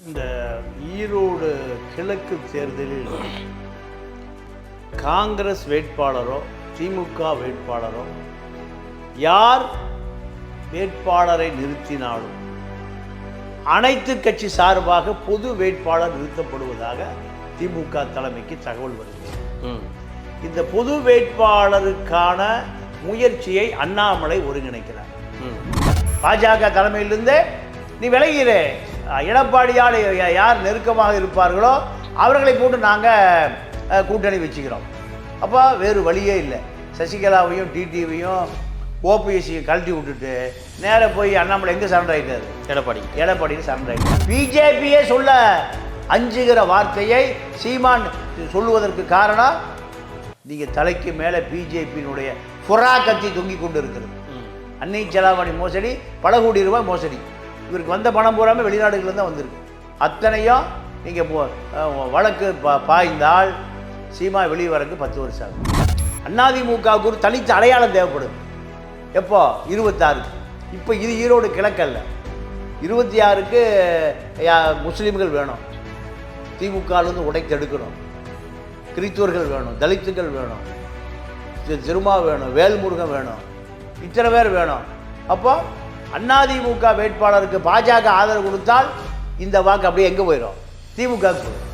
இந்த ஈரோடு கிழக்கு தேர்தலில் காங்கிரஸ் வேட்பாளரோ திமுக வேட்பாளரோ யார் வேட்பாளரை நிறுத்தினாலும் அனைத்து கட்சி சார்பாக பொது வேட்பாளர் நிறுத்தப்படுவதாக திமுக தலைமைக்கு தகவல் வருகிறது. இந்த பொது வேட்பாளருக்கான முயற்சியை அண்ணாமலை ஒருங்கிணைக்கிறார். பாஜக தலைமையிலிருந்தே நீ விலகிறே, எடப்பாடியால் யார் நெருக்கமாக இருப்பார்களோ அவர்களை போட்டு நாங்கள் கூட்டணி வச்சுக்கிறோம். அப்போ வேறு வழியே இல்லை. சசிகலாவையும் டிடிவியும் ஓபிஎஸ்சியை கழட்டி விட்டுட்டு நேராக போய் அண்ணாமலை எங்கே சரண்டர் ஆகிட்டார்? எடப்பாடின்னு சரண்டர் ஆகிட்டார். பிஜேபியே சொல்ல அஞ்சுகிற வார்த்தையை சீமான் சொல்லுவதற்கு காரணம், நீங்கள் தலைக்கு மேலே பிஜேபியினுடைய புறா கத்தி தொங்கி கொண்டு இருக்கிறது. அன்னை செலாவணி மோசடி, பல கோடி ரூபாய் மோசடி. இவருக்கு வந்த பணம் பூராமல் வெளிநாடுகளில் தான் வந்திருக்கு. அத்தனையும் நீங்கள் வழக்கு பாய்ந்தால் சீமா வெளியே வரக்கு 10 வருஷம் ஆகும். அதிமுகவுக்கு ஒரு தனித்த அடையாளம் தேவைப்படுது. எப்போ? 26. இப்போ இது ஈரோடு கிழக்கல்ல, 26க்கு முஸ்லீம்கள் வேணும், திமுகலேருந்து உடைத்தெடுக்கணும், கிறிஸ்துவர்கள் வேணும், தலித்துகள் வேணும், திருமா வேணும், வேல்முருகன் வேணும், இத்தனை பேர் வேணும். அப்போ அதிமுக வேட்பாளருக்கு பாஜக ஆதரவு கொடுத்தால் இந்த வாக்கு அப்படியே எங்கே போயிடும்? திமுகவுக்கு போயிடும்.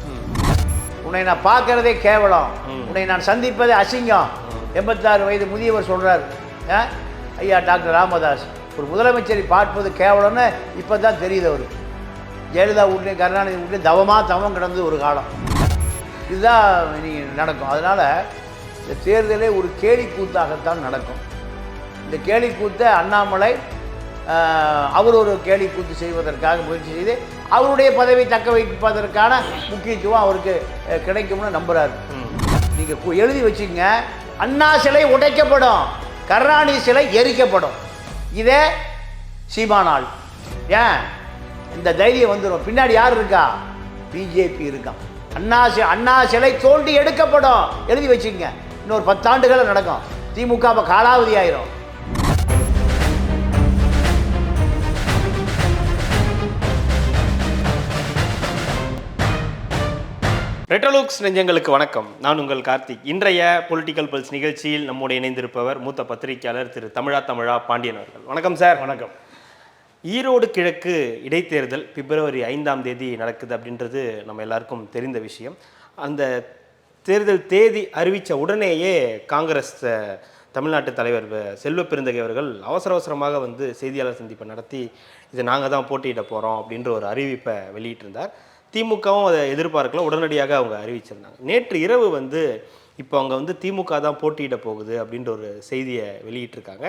உன்னை நான் பார்க்கறதே கேவலம், உன்னை நான் சந்திப்பதே அசிங்கம். 86 வயது முதியவர் சொல்கிறார். ஐயா டாக்டர் ராமதாஸ், ஒரு முதலமைச்சரை பார்ப்பது கேவலம்னு இப்போ தான் தெரியுது அவருக்கு. ஜெயலலிதா வீட்லேயும் கருணாநிதி வீட்லேயும் தவம் கிடந்தது ஒரு காலம். இதுதான் நீங்கள் நடக்கும். அதனால் இந்த தேர்தலே ஒரு கேலி கூத்தாகத்தான் நடக்கும். இந்த கேலி கூத்தை அண்ணாமலை அவர் ஒரு கேலி கூத்து செய்வதற்காக முயற்சி செய்து அவருடைய பதவி தக்க வைப்பதற்கான முக்கியத்துவம் அவருக்கு கிடைக்கும்னு நம்புகிறார். நீங்கள் எழுதி வச்சுங்க, அண்ணா சிலை உடைக்கப்படும், கருணாநிதி சிலை எரிக்கப்படும். இதே சீமானால் ஏன் இந்த தைரியம் வந்துடும்? பின்னாடி யார் இருக்கா? பிஜேபி இருக்கான். அண்ணா சிலை தோண்டி எடுக்கப்படும். எழுதி வச்சுங்க, இன்னொரு 10 ஆண்டுகள் நடக்கும். திமுக அப்போ காலாவதி ஆயிரும். ரெட்ரோலுக்ஸ் நெஞ்சங்களுக்கு வணக்கம். நான் உங்கள் கார்த்திக். இன்றைய பொலிட்டிக்கல் பல்ஸ் நிகழ்ச்சியில் நம்முடைய இணைந்திருப்பவர் மூத்த பத்திரிகையாளர் திரு தமிழா பாண்டியன் அவர்கள். வணக்கம் சார். வணக்கம். ஈரோடு கிழக்கு இடைத்தேர்தல் பிப்ரவரி 5ஆம் தேதி நடக்குது அப்படின்றது நம்ம எல்லாருக்கும் தெரிந்த விஷயம். அந்த தேர்தல் தேதி அறிவித்த உடனேயே காங்கிரஸ் தமிழ்நாட்டு தலைவர் செல்வ பெருந்தகை அவர்கள் அவசரமாக செய்தியாளர் சந்திப்பை நடத்தி இதை நாங்கள் தான் போட்டியிட போகிறோம் அப்படின்ற ஒரு அறிவிப்பை வெளியிட்டிருந்தார். திமுகவும் அதை எதிர்பார்க்கல, உடனடியாக அவங்க அறிவிச்சிருந்தாங்க. நேற்று இரவு இப்போ அவங்க திமுக தான் போட்டியிட போகுது அப்படின்ற ஒரு செய்தியை வெளியிட்டிருக்காங்க.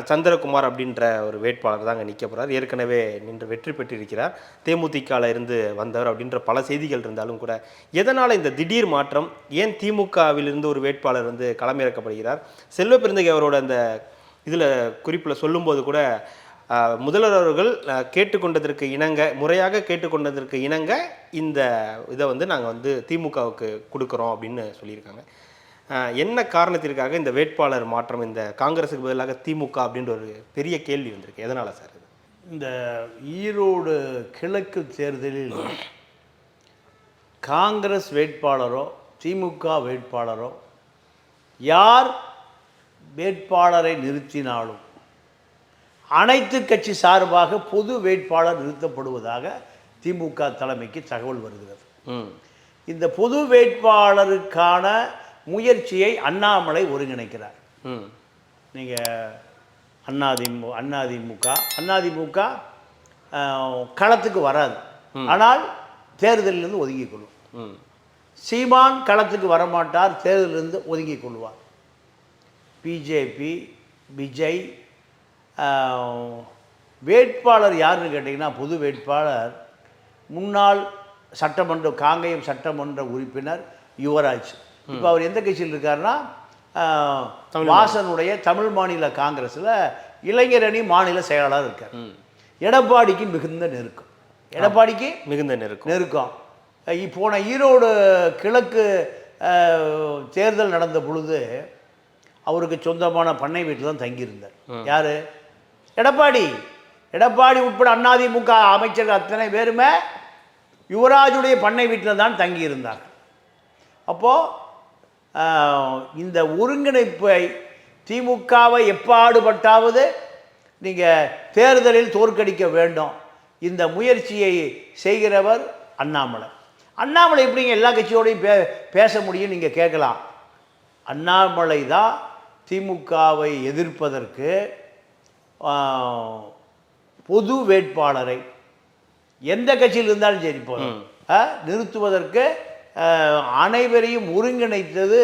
சந்திரகுமார் அப்படின்ற ஒரு வேட்பாளர் தான் அங்கே நிற்க போகிறார். ஏற்கனவே நின்று வெற்றி பெற்றிருக்கிறார், தேமுதிகவில் இருந்து வந்தவர் அப்படின்ற பல செய்திகள் இருந்தாலும் கூட எதனால் இந்த திடீர் மாற்றம்? ஏன் திமுகவிலிருந்து ஒரு வேட்பாளர் களமிறக்கப்படுகிறார்? செல்வ பெருந்தகை அவரோட அந்த இதில் குறிப்பில் சொல்லும்போது கூட முதல்வர் அவர்கள் கேட்டுக்கொண்டதற்கு இணங்க, முறையாக கேட்டுக்கொண்டதற்கு இணங்க இந்த இதை நாங்கள் திமுகவுக்கு கொடுக்குறோம் அப்படின்னு சொல்லியிருக்காங்க. என்ன காரணத்திற்காக இந்த வேட்பாளர் மாற்றம், இந்த காங்கிரஸுக்கு பதிலாக திமுக அப்படின்ற ஒரு பெரிய கேள்வி வந்திருக்கு. எதனால் சார் இது? இந்த ஈரோடு கிழக்கு தேர்தலில் காங்கிரஸ் வேட்பாளரோ திமுக வேட்பாளரோ யார் வேட்பாளரை நிறுத்தினாலும் அனைத்து கட்சி சார்பாக பொது வேட்பாளர் நிறுத்தப்படுவதாக திமுக தலைமைக்கு தகவல் வருகிறது. இந்த பொது வேட்பாளருக்கான முயற்சியை அண்ணாமலை ஒருங்கிணைக்கிறார். நீங்கள் அதிமுக களத்துக்கு வராது, ஆனால் தேர்தலிலிருந்து ஒதுங்கிக் கொள்ளும். சீமான் களத்துக்கு வரமாட்டார், தேர்தலிலிருந்து ஒதுங்கிக் கொள்வார். பிஜேபி விஜய் வேட்பாளர் யாருன்னு கேட்டிங்கன்னா, பொது வேட்பாளர் முன்னாள் காங்கேயம் சட்டமன்ற உறுப்பினர் யுவராஜ். இப்போ அவர் எந்த கட்சியில் இருக்காருன்னா, வாசனுடைய தமிழ் மாநில காங்கிரஸில் இளைஞர் அணி மாநில செயலாளர் இருக்கார். எடப்பாடிக்கு மிகுந்த நெருக்கம். போன ஈரோடு கிழக்கு தேர்தல் நடந்த பொழுது அவருக்கு சொந்தமான பண்ணை வீட்டில் தான் தங்கியிருந்தார். யார்? எடப்பாடி உட்பட அதிமுக அமைச்சர்கள் அத்தனை பேருமே யுவராஜுடைய பண்ணை வீட்டில் தான் தங்கியிருந்தார். அப்போது இந்த ஒருங்கிணைப்பை திமுகவை எப்பாடுபட்டாவது நீங்கள் தேர்தலில் தோற்கடிக்க வேண்டும், இந்த முயற்சியை செய்கிறவர் அண்ணாமலை. அண்ணாமலை எப்படிங்க எல்லா கட்சியோடையும் பேச முடியும் நீங்கள் கேட்கலாம். அண்ணாமலை தான் திமுகவை எதிர்ப்பதற்கு பொது வேட்பாளரை எந்த கட்சியில் இருந்தாலும் சரி போதும் நிறுத்துவதற்கு அனைவரையும் ஒருங்கிணைத்தது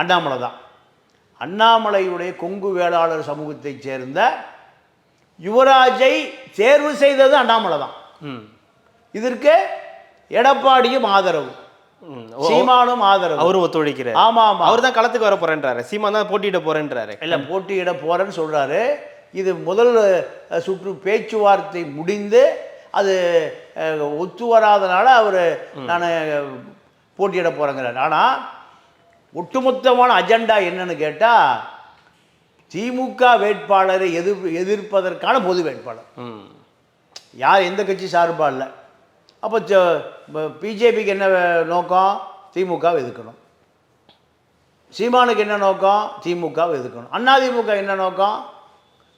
அண்ணாமலை தான். அண்ணாமலையுடைய கொங்கு வேளாளர் சமூகத்தைச் சேர்ந்த யுவராஜை தேர்வு செய்தது அண்ணாமலை தான். இதற்கு எடப்பாடியும் ஆதரவு, சீமானும் ஆதரவு, அவரும் ஒத்துழைக்கிறார். ஆமா ஆமா, அவர் தான் களத்துக்கு வர போறேன்றாரு, சீமான் தான் போட்டியிட போறேன்றாரு. இல்லை, போட்டியிட போறேன்னு சொல்றாரு. இது முதல் சுற்று பேச்சுவார்த்தை முடிந்து அது ஒத்து வராதனால அவர் நான் போட்டியிட போறேங்கிறார். ஆனால் ஒட்டுமொத்தமான அஜெண்டா என்னன்னு கேட்டால் திமுக வேட்பாளரை எதிர்ப்பதற்கான பொது வேட்பாளர். யார் எந்த கட்சி சார்பா இல்லை. அப்போ பிஜேபிக்கு என்ன நோக்கம்? திமுகவை எதிர்க்கணும். சீமானுக்கு என்ன நோக்கம்? திமுகவை எதிர்க்கணும். அதிமுக என்ன நோக்கம்?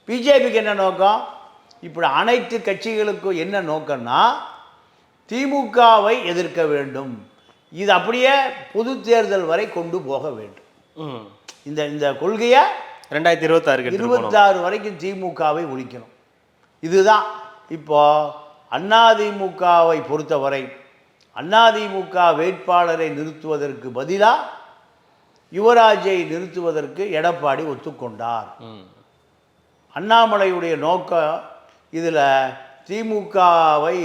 பிஜேபிக்கு என்ன நோக்கம்? இப்படி அனைத்து கட்சிகளுக்கும் என்ன நோக்கம்னா திமுகவை எதிர்க்க வேண்டும். இது அப்படியே பொது தேர்தல் வரை கொண்டு போக வேண்டும். இந்த கொள்கையை 2026 வரைக்கும் திமுகவை ஒழிக்கணும். இதுதான் இப்போ அதிமுகவை பொறுத்தவரை அதிமுக வேட்பாளரை நிறுத்துவதற்கு பதிலாக யுவராஜை நிறுத்துவதற்கு எடப்பாடி ஒத்துக்கொண்டார். அண்ணாமலையுடைய நோக்கம் இதில் திமுகவை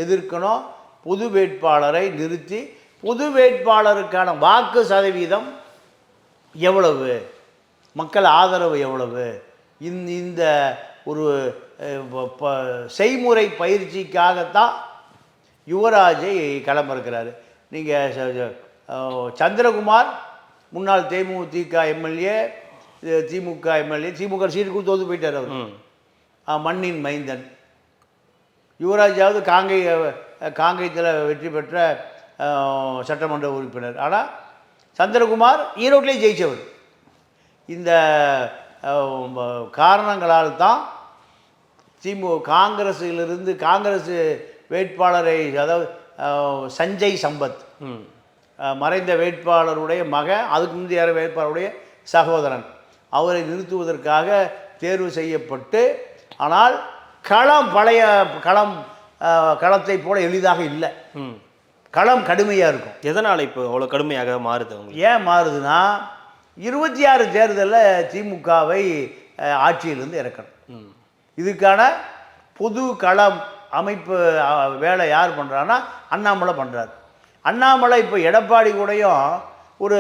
எதிர்க்கணும், பொது வேட்பாளரை நிறுத்தி பொது வேட்பாளருக்கான வாக்கு சதவீதம் எவ்வளவு, மக்கள் ஆதரவு எவ்வளவு, இந்த ஒரு செய்முறை பயிற்சிக்காகத்தான் யுவராஜை களமிறக்கிறாரு. நீங்கள் சந்திரகுமார் முன்னாள் தேமுதிக எம்எல்ஏ, திமுக எம்எல்ஏ, திமுக சீட்டுக்கு தோற்று போயிட்டார். அவர் மண்ணின் மைந்தன். யுவராஜாவது காங்கேயத்தில் வெற்றி பெற்ற சட்டமன்ற உறுப்பினர். ஆனால் சந்திரகுமார் ஈரோட்டிலே ஜெயித்தவர். இந்த காரணங்களால் தான் காங்கிரஸிலிருந்து காங்கிரஸ் வேட்பாளரை, அதாவது சஞ்சய் சம்பத் மறைந்த வேட்பாளருடைய மகன், அதுக்கு முந்தைய வேட்பாளருடைய சகோதரன், அவரை நிறுத்துவதற்காக தேர்வு செய்யப்பட்டு, ஆனால் பழைய களத்தை போல எளிதாக இல்லை. களம் கடுமையாக இருக்கும். எதனால் இப்போ அவ்வளோ கடுமையாக மாறுது? ஏன் மாறுதுன்னா 26 தேர்தலில் திமுகவை ஆட்சியிலிருந்து இறக்கணும். இதுக்கான பொது களம் அமைப்பு வேலை யார் பண்ணுறான்னா அண்ணாமலை பண்ணுறாரு. அண்ணாமலை இப்போ எடப்பாடி கூடயும் ஒரு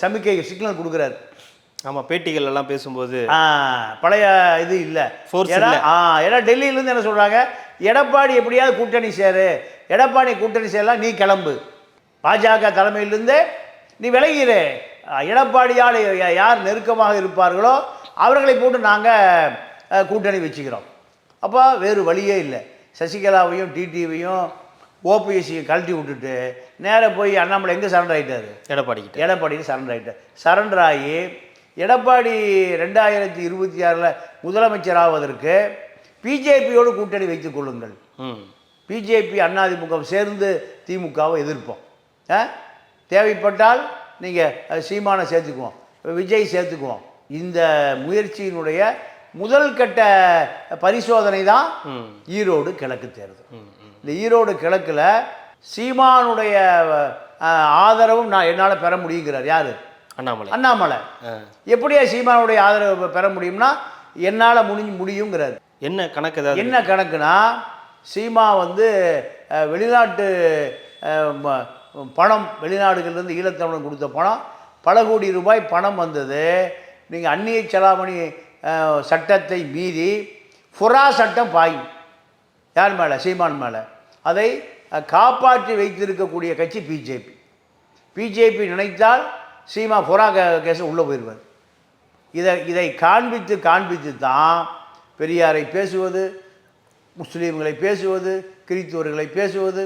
சமிக்கை சிக்னல் கொடுக்குறாரு. ஆமாம், பேட்டிகள் எல்லாம் பேசும்போது பழைய இது இல்லை. ஏன்னா டெல்லியிலேருந்து என்ன சொல்கிறாங்க, எடப்பாடி எப்படியாவது கூட்டணி சேரு, எடப்பாடி கூட்டணி சேரலாம், நீ கிளம்பு, பாஜக தலைமையிலிருந்து நீ விலகிறு, எடப்பாடியால் யார் நெருக்கமாக இருப்பார்களோ அவர்களை போட்டு நாங்கள் கூட்டணி வச்சுக்கிறோம். அப்போ வேறு வழியே இல்லை. சசிகலாவையும் டிடிவியும் ஓபிஎஸ்சியும் கழட்டி விட்டுட்டு நேராக போய் அண்ணாமலை எங்கே சரண்டர் ஆகிட்டார்? எடப்பாடிக்கு சரண்டர் ஆகிட்டார். சரண்டர் ஆகி எடப்பாடி 2026 முதலமைச்சராவதற்கு பிஜேபியோடு கூட்டணி வைத்துக் கொள்ளுங்கள், பிஜேபி அதிமுக சேர்ந்து திமுகவை எதிர்ப்போம், தேவைப்பட்டால் நீங்கள் சீமானை சேர்த்துக்குவோம், விஜய் சேர்த்துக்குவோம். இந்த முயற்சியினுடைய முதல் கட்ட பரிசோதனை தான் ஈரோடு கிழக்கு தேர்தல். இந்த ஈரோடு கிழக்கில் சீமானுடைய ஆதரவும் என்னால் பெற முடியுங்கிறார். யார்? அண்ணாமலை. எப்படியா சீமானுடைய ஆதரவு பெற முடியும்னா என்னால் முடியுங்கிறார். என்ன கணக்கு? என்ன கணக்குனா, சீமா வெளிநாட்டு பணம், வெளிநாடுகள்லேருந்து ஈழத்தமிழன் கொடுத்த பணம், பல கோடி ரூபாய் பணம் வந்தது. நீங்கள் அந்நிய செலாவணி சட்டத்தை மீறி ஃபுரா சட்டம் பாயும் யார் மேலே? சீமான் மேலே. அதை காப்பாற்றி வைத்திருக்கக்கூடிய கட்சி பிஜேபி. பிஜேபி நினைத்தால் சீமா ஃபுரா கேஸை உள்ளே போயிடுவார். இதை காண்பித்து தான் பெரியாரை பேசுவது, முஸ்லீம்களை பேசுவது, கிறித்துவர்களை பேசுவது,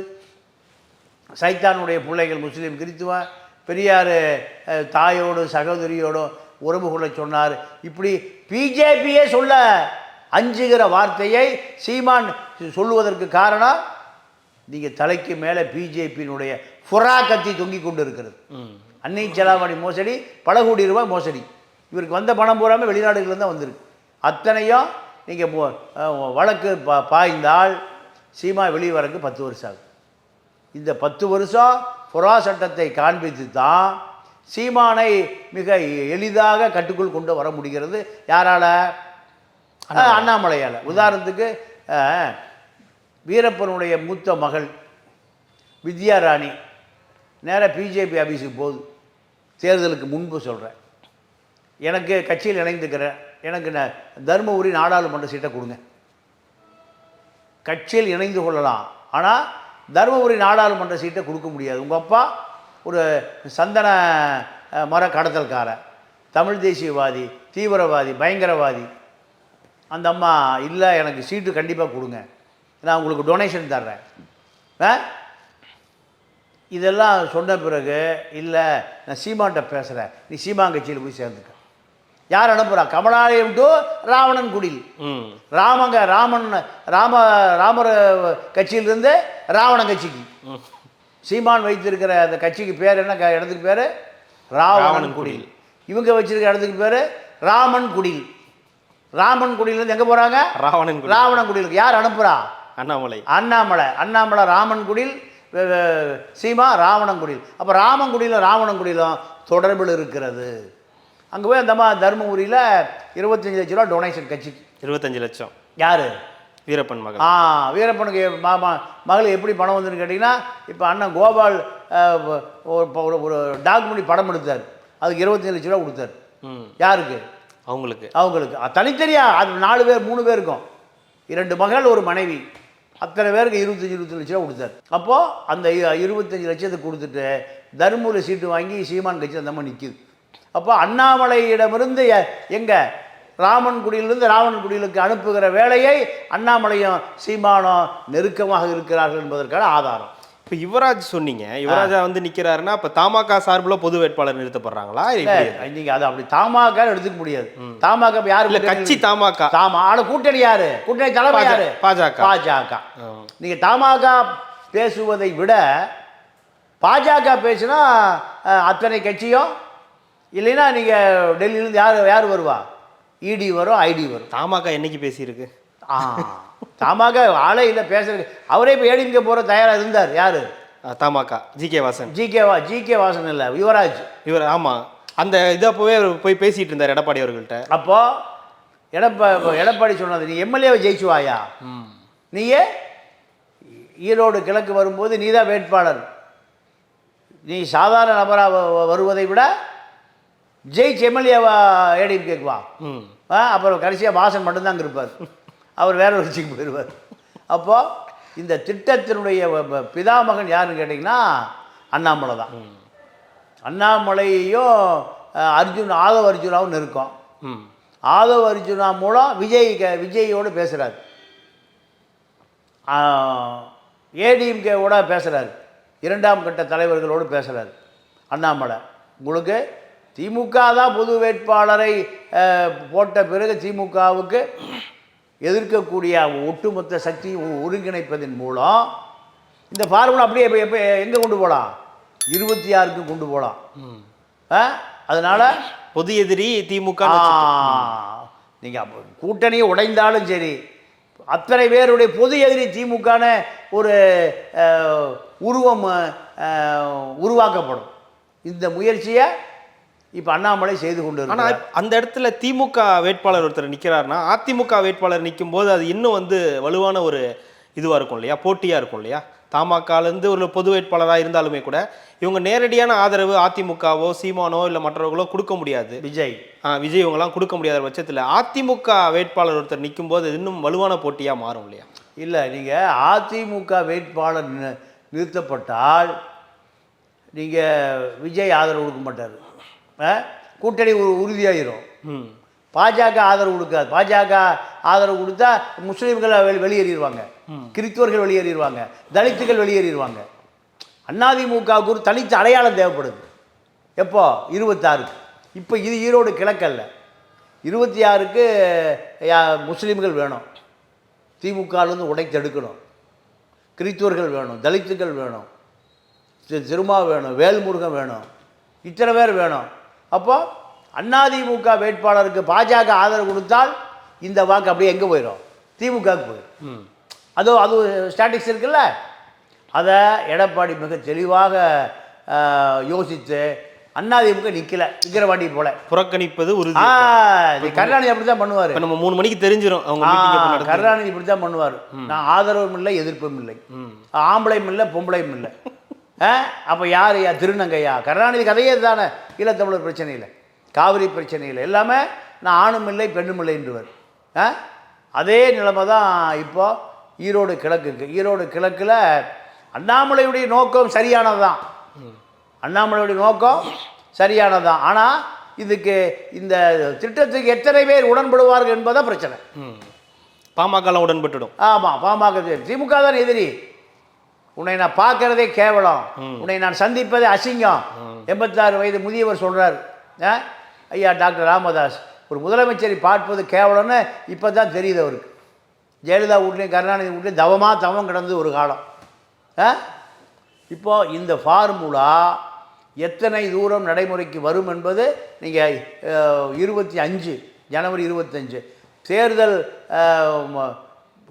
சைத்தானுடைய பிள்ளைகள் முஸ்லீம் கிறித்துவன், பெரியார் தாயோடு சகோதரியோடு உறவு கொள்ள சொன்னார். இப்படி பிஜேபியே சொல்ல அஞ்சுகிற வார்த்தையை சீமான் சொல்லுவதற்கு காரணம், நீங்கள் தலைக்கு மேலே பிஜேபியினுடைய ஃபுரா கத்தி தொங்கி கொண்டு இருக்கிறது. அன்னை செலாவணி மோசடி, பல கோடி ரூபாய் மோசடி. இவருக்கு வந்த பணம் பூராமல் வெளிநாடுகளில் தான் வந்திருக்கு. அத்தனையும் நீங்கள் வழக்கு பாய்ந்தால் சீமா வெளியே வரக்கு 10 வருஷம் ஆகும். இந்த 10 வருஷம் ஃபுரா சட்டத்தை காண்பித்து தான் சீமானை மிக எளிதாக கட்டுக்குள் கொண்டு வர முடிகிறது. யாரால? அண்ணாமலையால். உதாரணத்துக்கு வீரப்பனுடைய மூத்த மகள் வித்யாராணி நேராக பிஜேபி ஆஃபீஸுக்கு போகுது. தேர்தலுக்கு முன்பு சொல்கிறேன், எனக்கு கட்சியில் இணைந்துக்கிறேன், எனக்கு தருமபுரி நாடாளுமன்ற சீட்டை கொடுங்க. கட்சியில் இணைந்து கொள்ளலாம், ஆனால் தருமபுரி நாடாளுமன்ற சீட்டை கொடுக்க முடியாது. உங்கள் அப்பா ஒரு சந்தன மர கடத்தல்காரன், தமிழ் தேசியவாதி, தீவிரவாதி, பயங்கரவாதி. அந்த அம்மா இல்லை, எனக்கு சீட்டு கண்டிப்பாக கொடுங்க, நான் உங்களுக்கு டொனேஷன் தர்றேன். இதெல்லாம் சொன்ன பிறகு, இல்லை நான் சீமான்கிட்ட பேசுகிறேன், நீ சீமான் கட்சியில் போய் சேர்ந்துக்க. யார் அனுப்புகிறா? கமலாலயம் டு ராவணன் குடில். ராமர் கட்சியிலிருந்து ராவணன் கட்சிக்கு. சீமான் வைத்திருக்கிற அந்த கட்சிக்கு பேர் என்ன? இடத்துக்கு பேர் ராவணன் குடில். இவங்க வச்சிருக்கிற இடத்துக்கு பேர் ராமன் குடில். ராமன் குடியிலேருந்து எங்கே போகிறாங்க? ராவணன் குடிலுக்கு. யார் அனுப்புகிறா? அண்ணாமலை ராமன் குடில், சீமா ராவணங்குடியில். அப்போ ராமங்குடியிலும் ராவணங்குடியிலும் தொடர்பில் இருக்கிறது. அங்கே போய் அந்த தருமபுரியில் 25 லட்ச ரூபா டொனேஷன் கட்சிக்கு. 25 லட்சம். யார்? வீரப்பன் மகள். வீரப்பனுக்கு மகள் எப்படி பணம் வந்துன்னு கேட்டிங்கன்னா, இப்போ அண்ணன் கோபால் ஒரு டாக்குமெண்ட்ரி படம் எடுத்தார், அதுக்கு 25 லட்ச ரூபா கொடுத்தார். யாருக்கு? அவங்களுக்கு தனித்தனியா. அது 4 பேர் 3 பேர் இருக்கும், 2 மகள் ஒரு மனைவி, அத்தனை பேருக்கு 25 லட்ச ரூபா கொடுத்தார். அப்போது அந்த 25 லட்சத்தை கொடுத்துட்டு தர்மபுரி சீட்டு வாங்கி சீமான் கட்சி அந்த மாதிரி நிற்கிது. அப்போ அண்ணாமலையிடமிருந்து எங்கே ராமன்குடியிலிருந்து ராவணன்குடியிலுக்கு அனுப்புகிற வேலையை அண்ணாமலையும் சீமானும் நெருக்கமாக இருக்கிறார்கள் என்பதற்கான ஆதாரம். இப்போ யுவராஜ் சொன்னீங்க, யுவராஜா வந்து நிற்கிறாருன்னா இப்போ தமாக சார்பில் பொது வேட்பாளர் நிறுத்தப்படுறாங்களா? நீங்கள் அதை அப்படி தமாக எடுத்துக்க முடியாது. தமாக யாரு? இல்லை, கட்சி தமாக. ஆனால் கூட்டணி யாரு? கூட்டணி தலைமை யாரு? பாஜக. நீங்கள் தமாக பேசுவதை விட பாஜக பேசுனா அத்தனை கட்சியும், இல்லைன்னா நீங்கள் டெல்லியிலேருந்து யார் வருவா? இடி வரும், ஐடி வரும். தமாக என்னைக்கு பேசியிருக்கு? தமாக ஆளே இல்லை பேசுறது. அவரே இப்போ ஏடிஎம்கே போகிற தயாராக இருந்தார். யார்? தமாக ஜி.கே. வாசன். ஜி.கே. வாசன் இல்லை, யுவராஜ். ஆமாம், அந்த இதை அப்போவே போய் பேசிகிட்டு இருந்தார் எடப்பாடி அவர்கள்ட்ட. அப்போது எடப்பாடி சொன்னது, நீ எம்எல்ஏவை ஜெயிச்சுவாயா? நீயே ஈரோடு கிழக்கு வரும்போது நீ தான் வேட்பாளர், நீ சாதாரண நபராக வருவதை விட ஜெயிச்சு எம்எல்ஏவா ஏடிஎம்கேக்குவா. அப்புறம் கடைசியாக வாசன் மட்டும்தான் அங்கே இருப்பார், அவர் வேற ஒரு கட்சிக்கு போயிடுவார். அப்போது இந்த திட்டத்தினுடைய பிதாமகன் யாருன்னு கேட்டிங்கன்னா அண்ணாமலை தான். அண்ணாமலையும் ஆதவ அர்ஜுனாவும் இருக்கும். ஆதவ அர்ஜுனா மூலம் விஜயோடு பேசுகிறார், ஏடிஎம்கேவோட பேசுகிறார், 2ஆம் கட்ட தலைவர்களோடு பேசுகிறார் அண்ணாமலை. உங்களுக்கு திமுக தான் பொது வேட்பாளரை போட்ட பிறகு திமுகவுக்கு எதிர்க்கக்கூடிய ஒட்டுமொத்த சக்தியை ஒருங்கிணைப்பதன் மூலம் இந்த ஃபார்முலா அப்படியே எப்போ எங்கே கொண்டு போகலாம்? 26க்கு கொண்டு போகலாம். அதனால் பொது எதிரி திமுக. நீங்கள் கூட்டணியை உடைந்தாலும் சரி, அத்தனை பேருடைய பொது எதிரி திமுகன்னு ஒரு உருவம் உருவாக்கப்படும். இந்த முயற்சியை இப்போ அண்ணாமலை செய்து கொண்டு. ஆனால் அந்த இடத்துல திமுக வேட்பாளர் ஒருத்தர் நிற்கிறாருன்னா, அதிமுக வேட்பாளர் நிற்கும் போது அது இன்னும் வந்து வலுவான ஒரு இதுவாக இருக்கும் இல்லையா, போட்டியாக இருக்கும் இல்லையா? தமாகலேருந்து ஒரு பொது வேட்பாளராக இருந்தாலுமே கூட இவங்க நேரடியான ஆதரவு அதிமுகவோ சீமானோ இல்லை மற்றவர்களோ கொடுக்க முடியாது. விஜய் இவங்கெல்லாம் கொடுக்க முடியாத பட்சத்தில் அதிமுக வேட்பாளர் ஒருத்தர் நிற்கும் போது இன்னும் வலுவான போட்டியாக மாறும் இல்லையா? இல்லை, நீங்கள் அதிமுக வேட்பாளர் நிறுத்தப்பட்டால் நீங்கள் விஜய் ஆதரவு கொடுக்க மாட்டார், கூட்டணி உறுதியாயிரும். பாஜக ஆதரவு கொடுக்காது. பாஜக ஆதரவு கொடுத்தா முஸ்லீம்கள் வெளியேறிடுவாங்க, கிறிஸ்துவர்கள் வெளியேறிடுவாங்க, தலித்துகள் வெளியேறிடுவாங்க. அதிமுகவுக்கு ஒரு தனித்த அடையாளம் தேவைப்படுது. எப்போ? 26க்கு. இப்போ இது ஈரோடு கிழக்கல்ல, 26க்கு முஸ்லீம்கள் வேணும், திமுகலேருந்து உடைத்தெடுக்கணும், கிறிஸ்துவர்கள் வேணும், தலித்துகள் வேணும், திருமா வேணும், வேல்முருகன் வேணும், இத்தனை பேர் வேணும். அப்போ அதிமுக வேட்பாளருக்கு பாஜக ஆதரவு கொடுத்தால் இந்த வாக்கு அப்படியே எங்கே போயிடும்? திமுகவுக்கு போயிடும். அது ஸ்டாட்டிக்ஸ் இருக்குல்ல, அதை எடப்பாடி மிக தெளிவாக யோசித்து அதிமுக நிற்கிற வாட்டி போல புறக்கணிப்பது உறுதி. கருணாநிதி அப்படி தான் பண்ணுவார். நம்ம 3 மணிக்கு தெரிஞ்சிடும் அவங்க. கருணாநிதி இப்படி தான் பண்ணுவார். நான் ஆதரவும் இல்லை, எதிர்ப்பும் இல்லை, ஆம்பளையும் இல்லை, பொம்பளையும் இல்லை. அப்போ யார் திருநங்கையா? கருணாநிதி கதையே தானே ஈழத்தமிழர் பிரச்சனையில், காவிரி பிரச்சனையில் எல்லாமே நான் ஆணும் இல்லை பெண்ணும் இல்லைன்றவர். அதே நிலைமை தான் இப்போ ஈரோடு கிழக்குக்கு. ஈரோடு கிழக்கில் அண்ணாமலையுடைய நோக்கம் சரியானது தான், அண்ணாமலையுடைய நோக்கம் சரியானது தான். ஆனால் இதுக்கு இந்த திட்டத்துக்கு எத்தனை பேர் உடன்படுவார்கள் என்பதான் பிரச்சனை. பாமக உடன்பட்டுடும். ஆமாம், பாமக. திமுக தான் எதிரி. உன்னை நான் பார்க்கறதே கேவலம், உன்னை நான் சந்திப்பதே அசிங்கம். 86 வயது முதியவர் சொல்கிறார். ஐயா டாக்டர் ராமதாஸ், ஒரு முதலமைச்சரை பார்ப்பது கேவலம்னு இப்போ தான் தெரியுது அவருக்கு. ஜெயலலிதா வீட்லேயும் கருணாநிதி வீட்லேயும் தவம் கிடந்து ஒரு காலம். இப்போ இந்த ஃபார்முலா எத்தனை தூரம் நடைமுறைக்கு வரும் என்பது நீங்கள் 25 ஜனவரி 25 தேர்தல்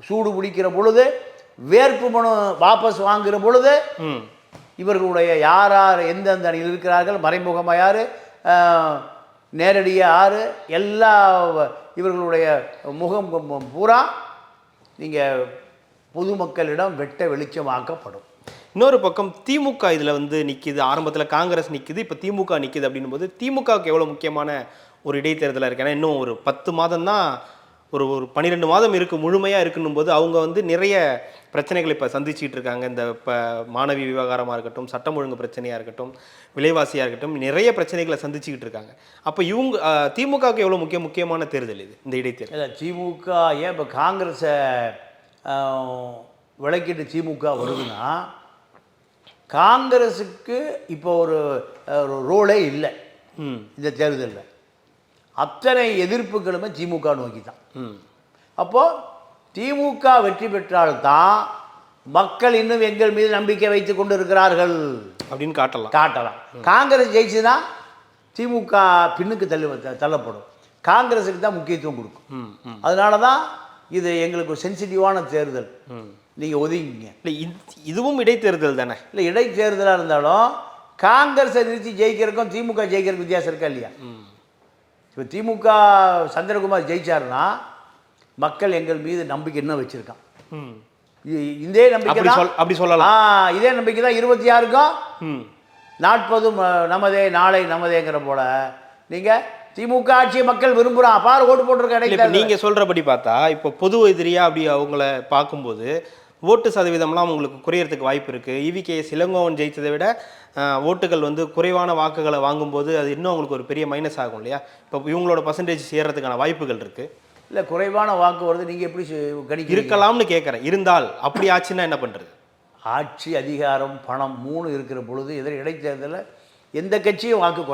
சூடு பிடிக்கிற பொழுது, வேட்பு மனு வாபஸ் வாங்குகிற பொழுது இவர்களுடைய யார் யார் எந்தெந்த அணியில் இருக்கிறார்கள், மறைமுகமாக யார், நேரடியாக யார், எல்லா இவர்களுடைய முகம் பூரா நீங்கள் பொதுமக்களிடம் வெட்ட வெளிச்சமாக்கப்படும். இன்னொரு பக்கம் திமுக இதில் வந்து நிற்கிது. ஆரம்பத்தில் காங்கிரஸ் நிற்கிது, இப்போ திமுக நிற்கிது. அப்படின்னும் போது திமுகவுக்கு எவ்வளோ முக்கியமான ஒரு இடைத்தேர்தலாக இருக்குது. ஏன்னா இன்னும் ஒரு 10 மாதம் தான், ஒரு 12 மாதம் இருக்குது, முழுமையாக இருக்குன்னும் போது அவங்க வந்து நிறைய பிரச்சனைகளை இப்போ சந்திச்சுக்கிட்டு இருக்காங்க. இந்த இப்போ மாணவி விவகாரமாக இருக்கட்டும், சட்டம் ஒழுங்கு பிரச்சனையாக இருக்கட்டும், விலைவாசியாக இருக்கட்டும், நிறைய பிரச்சனைகளை சந்திச்சுக்கிட்டு இருக்காங்க. அப்போ இவங்க திமுகவுக்கு எவ்வளோ முக்கியமான தேர்தல் இது, இந்த இடைத்தேர்தல்? திமுக ஏன் இப்போ காங்கிரஸை விளக்கிட்டு திமுக வருதுன்னா, காங்கிரஸுக்கு இப்போ ஒரு ரோலே இல்லை இந்த தேர்தலில். அத்தனை எதிர்ப்புகளுமே திமுக நோக்கி தான். அப்போது திமுக வெற்றி பெற்றால்தான் மக்கள் இன்னும் எங்கள் மீது நம்பிக்கை வைத்து கொண்டு இருக்கிறார்கள் அப்படின்னு காட்டலாம். காங்கிரஸ் ஜெயிச்சுன்னா திமுக பின்னுக்கு தள்ளப்படும். காங்கிரஸுக்கு தான் முக்கியத்துவம் கொடுக்கும். அதனால தான் இது எங்களுக்கு ஒரு சென்சிட்டிவான தேர்தல். நீங்கள் ஒதுங்கிங்க. இல்லை, இதுவும் இடைத்தேர்தல் தானே? இல்லை, இடைத்தேர்தலாக இருந்தாலும் காங்கிரஸை நிறுத்தி ஜெயிக்கிறதுக்கும் திமுக ஜெயிக்கிறதுக்கு வித்தியாசம் இருக்கா இல்லையா? இப்போ திமுக சந்திரகுமார் ஜெயிச்சாருன்னா மக்கள் எங்கள் மீது நம்பிக்கை இன்னும் வச்சுருக்கான். இதே நம்பிக்கை தான், அப்படி சொல்லலாம். இதே நம்பிக்கை தான் 26க்கும் 40 நமதே நாளை நமதேங்கிற போல நீங்கள் திமுக ஆட்சியை மக்கள் விரும்புகிறான். பாரு, ஓட்டு போட்டிருக்க. நீங்கள் சொல்கிறபடி பார்த்தா இப்போ பொது எதிரியாக அப்படி அவங்கள பார்க்கும்போது ஓட்டு சதவீதம்லாம் உங்களுக்கு குறையறதுக்கு வாய்ப்பு இருக்குது. EVKS இளங்கோவன் ஜெயித்ததை விட ஓட்டுகள் வந்து குறைவான வாக்குகளை வாங்கும்போது அது இன்னும் அவங்களுக்கு ஒரு பெரிய மைனஸ் ஆகும் இல்லையா? இப்போ இவங்களோட பர்சன்டேஜ் சேர்றதுக்கான வாய்ப்புகள் இருக்குது. இல்லை, குறைவான வாக்கு வருது, நீங்கள் எப்படி கணிக்க இருக்கலாம்னு கேட்குறேன். இருந்தால் அப்படி ஆச்சுன்னா என்ன பண்ணுறது? ஆட்சி, அதிகாரம், பணம் 3 இருக்கிற பொழுது இடைத்தேர்தலில் எந்த கட்சியும் வாக்கு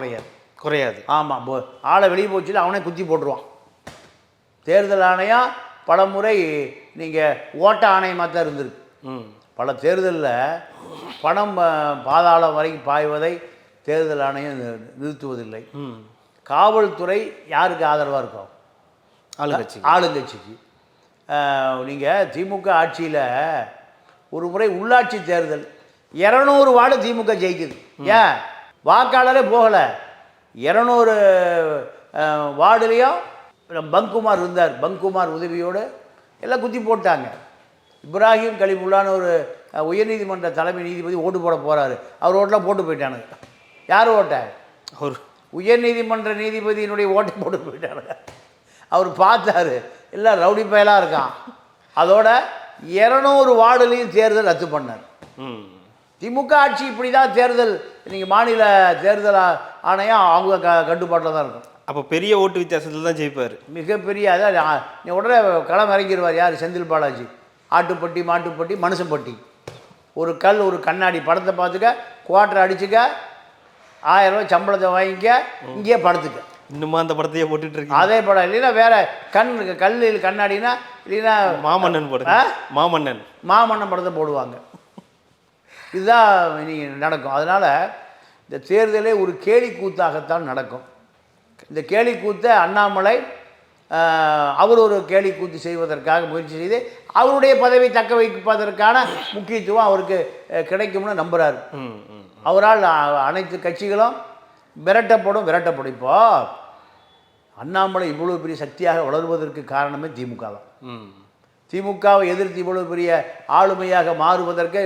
குறையாது. ஆமாம், ஆளை வெளியே போச்சுல அவனே குத்தி போட்டுருவான். தேர்தல் ஆணையம் பல முறை நீங்கள் ஓட்ட ஆணையமாக தான் இருந்திருக்கு. பல தேர்தலில் பணம் பாதாளம் வரைக்கும் பாய்வதை தேர்தல் ஆணையம் நிறுத்துவதில்லை. காவல்துறை யாருக்கு ஆதரவாக இருக்கும்? ஆளுங்கட்சிக்கு. நீங்கள் திமுக ஆட்சியில் ஒரு முறை உள்ளாட்சி தேர்தல் 200 வார்டு திமுக ஜெயிக்குது. ஏன்? வாக்காளரே போகலை. 200 வார்டுலேயும் பங்குமார் இருந்தார். பங்குமார் உதவியோடு எல்லாம் குத்தி போட்டாங்க. இப்ராஹிம் கலிமுல்லான்னு ஒரு உயர்நீதிமன்ற தலைமை நீதிபதி ஓட்டு போட போகிறாரு. அவர் ஓட்டெலாம் போட்டு போயிட்டானுங்க. யார் ஓட்ட? அவர் உயர்நீதிமன்ற நீதிபதியினுடைய ஓட்டை போட்டு போயிட்டானுங்க. அவர் பார்த்தாரு, எல்லாம் ரவுடி பயலாக இருக்கான். அதோட 200 வார்டுலையும் தேர்தல் ரத்து பண்ணார். திமுக ஆட்சி இப்படி தான் தேர்தல். நீங்கள் மாநில தேர்தல் ஆணையம் அவங்க கட்டுப்பாட்டில் தான் இருக்கும். அப்போ பெரிய ஓட்டு வித்தியாசத்தில் தான் ஜெயிப்பார். மிகப்பெரிய அதான் நீ உடனே களம் இறங்கிடுவார். யார்? செந்தில் பாலாஜி. ஆட்டுப்பட்டி, மாட்டுப்பட்டி, மனுஷம்பட்டி. ஒரு கல், ஒரு கண்ணாடி, படத்தை பார்த்துக்க, குவார்டர் அடிச்சுக்க, 1000 ரூபாய் சம்பளத்தை வாங்கிக்க, இங்கேயே படுத்துக்க. இன்னுமா அந்த படத்தையே போட்டுட்டு இருக்கு? அதே படம் இல்லைன்னா வேற கல் கண்ணாடினா இல்லைன்னா மாமன்னன் போடுங்க. மாமன்னன் படத்தை போடுவாங்க. இதுதான் இனி நடக்கும். அதனால் இந்த தேர்தலே ஒரு கேலி கூத்தாகத்தான் நடக்கும். இந்த கேலி கூத்தை அண்ணாமலை அவர் ஒரு கேலி கூத்து செய்வதற்காக முயற்சி செய்து அவருடைய பதவியை தக்க வைப்பதற்கான முக்கியத்துவம் அவருக்கு கிடைக்கும்னு நம்புகிறார். அவரால் அனைத்து கட்சிகளும் விரட்டப்படும். இப்போ அண்ணாமலை இவ்வளோ பெரிய சக்தியாக வளருவதற்கு காரணமே திமுக தான். திமுகவை எதிர்த்து இவ்வளோ பெரிய ஆளுமையாக மாறுவதற்கு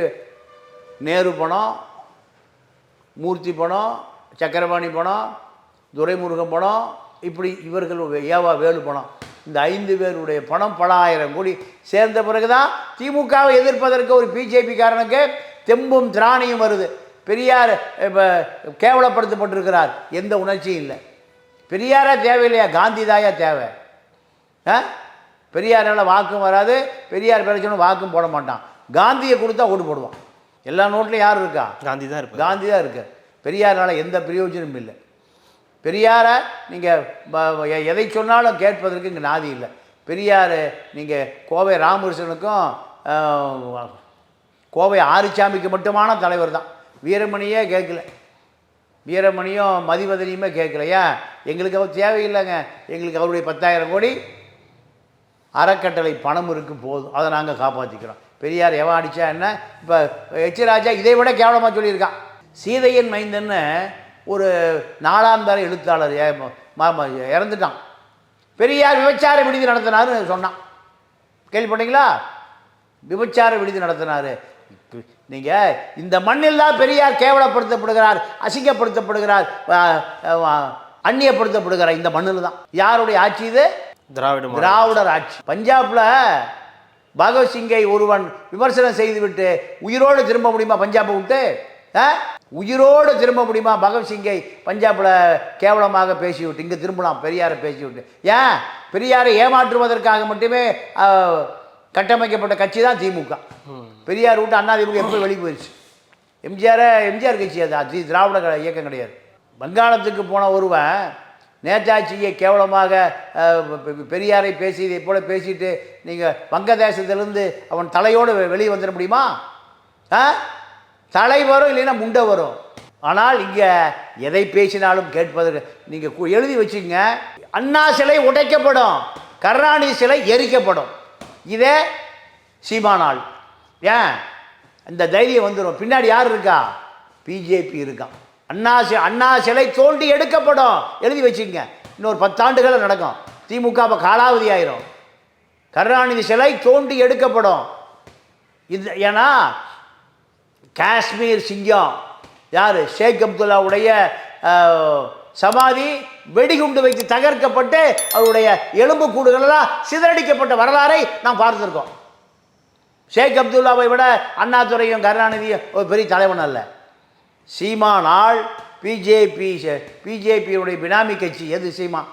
நேரு பணம், மூர்த்தி பணம், சக்கரபாணி பணம், துரைமுருகன் பணம், இப்படி இவர்கள் ஏவா வேலு பணம், இந்த 5 பேருடைய பணம் பல ஆயிரம் கோடி சேர்ந்த பிறகு தான் திமுகவை எதிர்ப்பதற்கு ஒரு பிஜேபிக்காரனுக்கு தெம்பும் திராணியும் வருது. பெரியார் இப்போ கேவலப்படுத்தப்பட்டிருக்கிறார். எந்த உணர்ச்சியும் இல்லை. பெரியாரா தேவையில்லையா? காந்தி தாயா தேவை. பெரியாரால் வாக்கும் வராது. பெரியார் பேரச்சனும் வாக்கும் போட மாட்டான். காந்தியை கொடுத்தா ஓட்டு போடுவான். எல்லா நோட்லையும் யார் இருக்கா? காந்தி தான் இருக்கு. பெரியாரால் எந்த பிரயோஜனமும் இல்லை. பெரியாரை நீங்கள் எதை சொன்னாலும் கேட்பதற்கு இங்கே நாதி இல்லை. பெரியார் நீங்கள் கோவை ராமகிருஷ்ணனுக்கும் கோவை ஆரிச்சாமிக்கு மட்டுமான தலைவர் தான். வீரமணியே கேட்கல. வீரமணியும் மதிவதனியுமே கேட்கல. ஏன்? எங்களுக்கு அவர் தேவையில்லைங்க. எங்களுக்கு அவருடைய 10,000 கோடி அறக்கட்டளை பணம் இருக்குது, போதும். அதை நாங்கள் காப்பாற்றிக்கிறோம். பெரியார் எவன் அடித்தா என்ன? இப்போ எச் ராஜா இதை விட கேவலமாக சொல்லியிருக்கான். சீதையன் மைந்தன்னு ஒரு 4ஆம் தர எழுத்தாளர் இறந்துட்டான். பெரியார் விபச்சார விடுதி நடத்தினாருன்னு சொன்னான். கேள்விப்பட்டீங்களா? விபச்சார விடுதி நடத்தினார். நீங்கள் இந்த மண்ணில் தான் பெரியார் கேவலப்படுத்தப்படுகிறார், அசிங்கப்படுத்தப்படுகிறார், அந்நியப்படுத்தப்படுகிறார். இந்த மண்ணில் தான். யாருடைய ஆட்சி இது? திராவிடர் ஆட்சி. பஞ்சாப்ல பகவத்சிங்கை ஒருவன் விமர்சனம் செய்துவிட்டு உயிரோடு திரும்ப முடியுமா? பஞ்சாபை விட்டு உயிரோடு திரும்ப முடியுமா? பகவத்சிங்கை பஞ்சாபில் கேவலமாக பேசிவிட்டு இங்கே திரும்பலாம். பெரியாரை பேசிவிட்டு ஏன்? பெரியாரை ஏமாற்றுவதற்காக மட்டுமே கட்டமைக்கப்பட்ட கட்சி தான் திமுக. பெரியார் விட்டு அண்ணா திமுக எப்போ வெளியே போயிடுச்சு? எம்ஜிஆர் கட்சி அது திராவிட இயக்கம் கிடையாது. வங்காளத்துக்கு போன ஒருவன் நேதாஜியை கேவலமாக பெரியாரை பேசி இதை போல பேசிட்டு நீங்கள் வங்கதேசத்திலிருந்து அவன் தலையோடு வெளியே வந்துட முடியுமா? தலை வரும், இல்லைன்னா முண்டை வரும். ஆனால் இங்கே எதை பேசினாலும் கேட்பதற்கு நீங்கள் எழுதி வச்சுங்க. அண்ணா சிலை உடைக்கப்படும், கருணாநிதி சிலை எரிக்கப்படும். இதே சீமானால். ஏன்? இந்த தைரியம் வந்துடும். பின்னாடி யார் இருக்கா? பிஜேபி இருக்கான். அண்ணா சிலை தோண்டி எடுக்கப்படும். எழுதி வச்சுங்க. இன்னொரு 10 ஆண்டுகள் நடக்கும். திமுக இப்போ காலாவதி ஆயிரும். கருணாநிதி சிலை தோண்டி எடுக்கப்படும். இது ஏன்னா காஷ்மீர் சிங்கம் யார்? ஷேக் அப்துல்லாவுடைய சமாதி வெடிகுண்டு வைத்து தகர்க்கப்பட்டு அவருடைய எலும்பு கூடுகளெல்லாம் சிதறடிக்கப்பட்ட வரலாறை நாம் பார்த்துருக்கோம். ஷேக் அப்துல்லாவை விட அண்ணாதுரையும் கருணாநிதியும் ஒரு பெரிய தலைவன் அல்ல. சீமானால் பிஜேபியுடைய பினாமி கட்சி எது? சீமான்.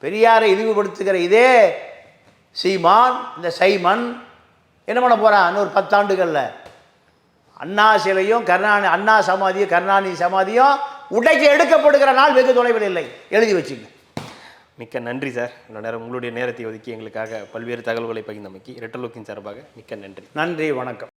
பெரியாரை இழிவுபடுத்துகிற இதே சீமான், இந்த சைமன் என்ன பண்ண போகிறான்? இன்னொரு 10 ஆண்டுகளில் அண்ணா சிலையும் அண்ணா சமாதியும் கருணாநிதி சமாதியும் உடைக்க எடுக்கப்படுகிற நாள் வெகு தொலைவில் இல்லை. எழுதி வச்சுங்க. மிக்க நன்றி சார். உங்களுடைய நேரத்தை ஒதுக்கி எங்களுக்காக பல்வேறு தகவல்களை பகிர்ந்தமைக்கு ரெட்டலோக்கின் சார்பாக மிக்க நன்றி. நன்றி, வணக்கம்.